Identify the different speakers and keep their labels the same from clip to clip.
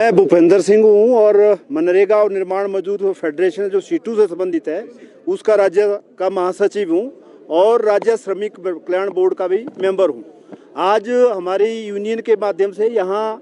Speaker 1: मैं भूपेंद्र सिंह हूँ और मनरेगा और निर्माण मजदूर फेडरेशन जो सीटू से संबंधित है उसका राज्य का महासचिव हूँ और राज्य श्रमिक कल्याण बोर्ड का भी मेंबर हूँ। आज हमारी यूनियन के माध्यम से यहाँ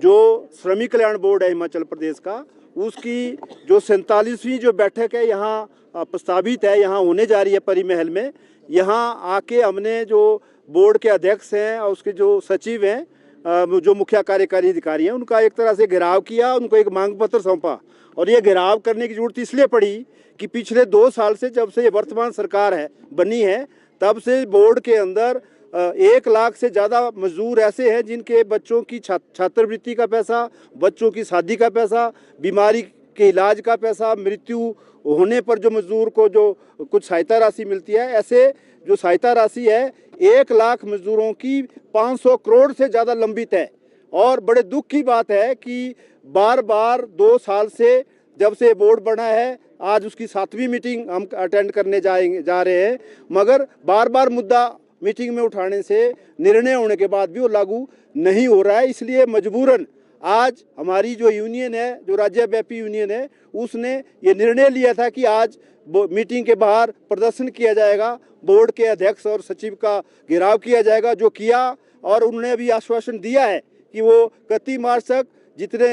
Speaker 1: जो श्रमिक कल्याण बोर्ड है हिमाचल प्रदेश का, उसकी जो 47वीं जो बैठक है यहाँ प्रस्तावित है, यहाँ होने जा रही है परी महल में। यहाँ आके हमने जो बोर्ड के अध्यक्ष हैं और उसके जो सचिव हैं, जो मुख्य कार्यकारी अधिकारी हैं, उनका एक तरह से घेराव किया, उनको एक मांग पत्र सौंपा। और ये घेराव करने की जरूरत इसलिए पड़ी कि पिछले 2 साल से, जब से वर्तमान सरकार है बनी है, तब से बोर्ड के अंदर 1 लाख से ज़्यादा मजदूर ऐसे हैं जिनके बच्चों की छात्रवृत्ति का पैसा, बच्चों की शादी का पैसा, बीमारी के इलाज का पैसा, मृत्यु होने पर जो मजदूर को जो कुछ सहायता राशि मिलती है, ऐसे जो सहायता राशि है 1 लाख मजदूरों की 500 करोड़ से ज़्यादा लंबित है। और बड़े दुख की बात है कि बार बार 2 साल से जब से बोर्ड बना है, आज उसकी 7वीं मीटिंग हम अटेंड करने जा रहे हैं, मगर बार बार मुद्दा मीटिंग में उठाने से निर्णय होने के बाद भी वो लागू नहीं हो रहा है। इसलिए मजबूरन आज हमारी जो यूनियन है, जो राज्यव्यापी यूनियन है, उसने ये निर्णय लिया था कि आज मीटिंग के बाहर प्रदर्शन किया जाएगा, बोर्ड के अध्यक्ष और सचिव का घेराव किया जाएगा, जो किया। और उन्होंने अभी आश्वासन दिया है कि वो 31 मार्च तक जितने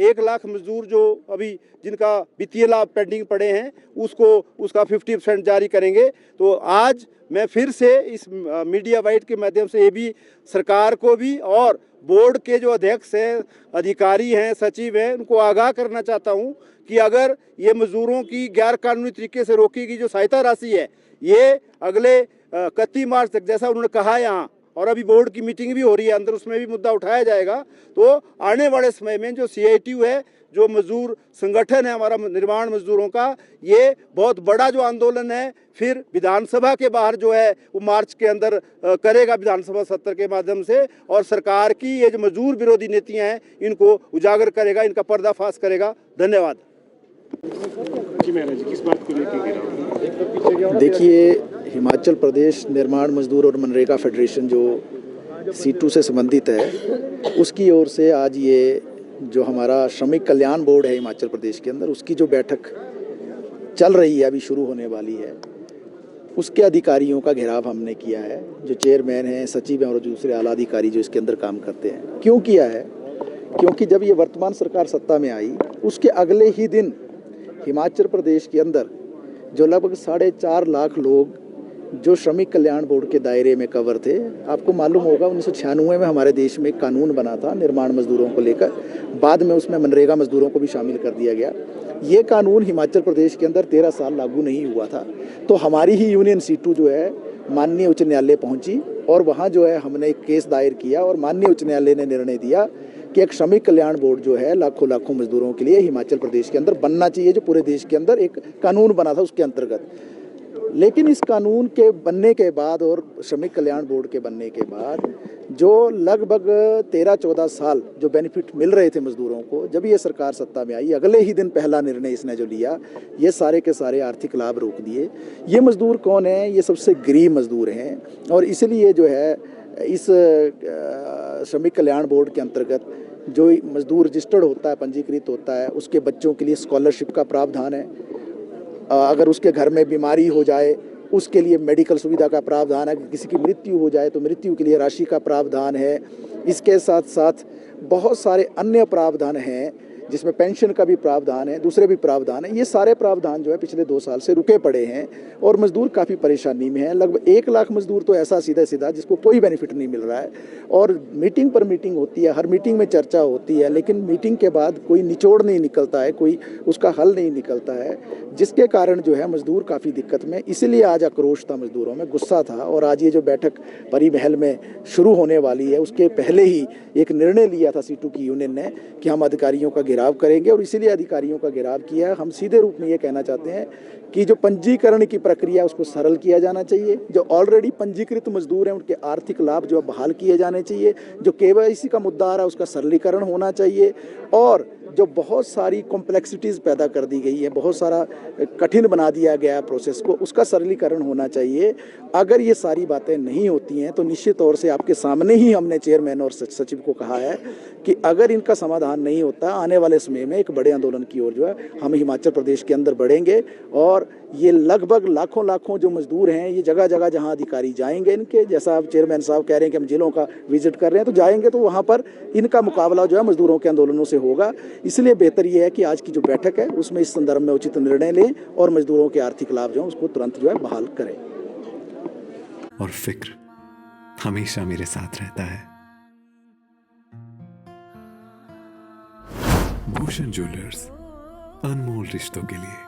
Speaker 1: 1 लाख मजदूर जो अभी जिनका वित्तीय लाभ पेंडिंग पड़े हैं उसका 50% जारी करेंगे। तो आज मैं फिर से इस मीडिया वाइट के माध्यम से ये भी सरकार को भी और बोर्ड के जो अध्यक्ष हैं, अधिकारी हैं, सचिव हैं, उनको आगाह करना चाहता हूं कि अगर ये मजदूरों की गैर कानूनी तरीके से रोकी गई जो सहायता राशि है, ये अगले 31 मार्च तक, जैसा उन्होंने कहा यहाँ, और अभी बोर्ड की मीटिंग भी हो रही है अंदर, उसमें भी मुद्दा उठाया जाएगा। तो आने वाले समय में जो CITU है, जो मजदूर संगठन है हमारा निर्माण मजदूरों का, ये बहुत बड़ा जो आंदोलन है फिर विधानसभा के बाहर जो है वो मार्च के अंदर करेगा, विधानसभा सत्र के माध्यम से, और सरकार की ये जो मजदूर विरोधी नीतियां हैं इनको उजागर करेगा, इनका पर्दाफाश करेगा। धन्यवाद।
Speaker 2: किस बात को लेकर?
Speaker 3: देखिए, हिमाचल प्रदेश निर्माण मजदूर और मनरेगा फेडरेशन जो सीटू से संबंधित है, उसकी ओर से आज ये जो हमारा श्रमिक कल्याण बोर्ड है हिमाचल प्रदेश के अंदर, उसकी जो बैठक चल रही है, अभी शुरू होने वाली है, उसके अधिकारियों का घेराव हमने किया है। जो चेयरमैन हैं, सचिव हैं और दूसरे आला अधिकारी जो इसके अंदर काम करते हैं। क्यों किया है? क्योंकि जब ये वर्तमान सरकार सत्ता में आई, उसके अगले ही दिन हिमाचल प्रदेश के अंदर जो लगभग 4.5 लाख लोग जो श्रमिक कल्याण बोर्ड के दायरे में कवर थे, आपको मालूम होगा 1996 में हमारे देश में एक कानून बना था निर्माण मजदूरों को लेकर, बाद में उसमें मनरेगा मजदूरों को भी शामिल कर दिया गया। ये कानून हिमाचल प्रदेश के अंदर 13 साल लागू नहीं हुआ था। तो हमारी ही यूनियन सीटू जो है माननीय उच्च न्यायालय पहुंची और वहाँ जो है हमने एक केस दायर किया और माननीय उच्च न्यायालय ने निर्णय दिया कि एक श्रमिक कल्याण बोर्ड जो है लाखों मजदूरों के लिए हिमाचल प्रदेश के अंदर बनना चाहिए, जो पूरे देश के अंदर एक कानून बना था उसके अंतर्गत। लेकिन इस कानून के बनने के बाद और श्रमिक कल्याण बोर्ड के बनने के बाद जो लगभग 13-14 साल जो बेनिफिट मिल रहे थे मजदूरों को, जब ये सरकार सत्ता में आई, अगले ही दिन पहला निर्णय इसने जो लिया, ये सारे के सारे आर्थिक लाभ रोक दिए। ये मजदूर कौन है? ये सबसे गरीब मजदूर हैं। और इसलिए जो है इस श्रमिक कल्याण बोर्ड के अंतर्गत जो मजदूर रजिस्टर्ड होता है, पंजीकृत होता है, उसके बच्चों के लिए स्कॉलरशिप का प्रावधान है। अगर उसके घर में बीमारी हो जाए उसके लिए मेडिकल सुविधा का प्रावधान है। किसी की मृत्यु हो जाए तो मृत्यु के लिए राशि का प्रावधान है। इसके साथ साथ बहुत सारे अन्य प्रावधान हैं, जिसमें पेंशन का भी प्रावधान है, दूसरे भी प्रावधान है। ये सारे प्रावधान जो है पिछले 2 साल से रुके पड़े हैं और मजदूर काफ़ी परेशानी में हैं। लगभग 1 लाख मजदूर तो ऐसा सीधा जिसको कोई बेनिफिट नहीं मिल रहा है। और मीटिंग पर मीटिंग होती है, हर मीटिंग में चर्चा होती है, लेकिन मीटिंग के बाद कोई निचोड़ नहीं निकलता है, कोई उसका हल नहीं निकलता है, जिसके कारण जो है मजदूर काफ़ी दिक्कत में। इसीलिए आज आक्रोश था मजदूरों में, गुस्सा था। और आज ये जो बैठक परी महल में शुरू होने वाली है, उसके पहले ही एक निर्णय लिया था सीटू की यूनियन ने कि हम अधिकारियों का घेराव करेंगे, और इसीलिए अधिकारियों का घेराव किया है। हम सीधे रूप में ये कहना चाहते हैं कि जो पंजीकरण की प्रक्रिया उसको सरल किया जाना चाहिए। जो ऑलरेडी पंजीकृत मजदूर हैं उनके आर्थिक लाभ जो बहाल किए जाने चाहिए। जो KYC का मुद्दा आ रहा है उसका सरलीकरण होना चाहिए। और जो बहुत सारी कॉम्प्लेक्सिटीज़ पैदा कर दी गई है, बहुत सारा कठिन बना दिया गया है प्रोसेस को, उसका सरलीकरण होना चाहिए। अगर ये सारी बातें नहीं होती हैं तो निश्चित तौर से आपके सामने ही हमने चेयरमैन और सचिव को कहा है कि अगर इनका समाधान नहीं होता, आने वाले समय में एक बड़े आंदोलन की ओर जो है हम हिमाचल प्रदेश के अंदर बढ़ेंगे। और ये लगभग लाखों जो मजदूर हैं, ये जगह जगह जहां अधिकारी जाएंगे इनके, जैसा आप चेयरमैन साहब कह रहे हैं कि हम जिलों का विजिट कर रहे हैं, तो जाएंगे तो वहां पर इनका मुकाबला जो है मजदूरों के आंदोलनों से होगा। इसलिए बेहतर ये है कि आज की जो बैठक है उसमें इस संदर्भ में उचित निर्णय लें और मजदूरों के आर्थिक लाभ जो है उसको तुरंत जो है बहाल करें।
Speaker 4: और फिक्र हमेशा मेरे साथ रहता है। भूषण ज्वेलर्स, अनमोल रिश्तों के लिए।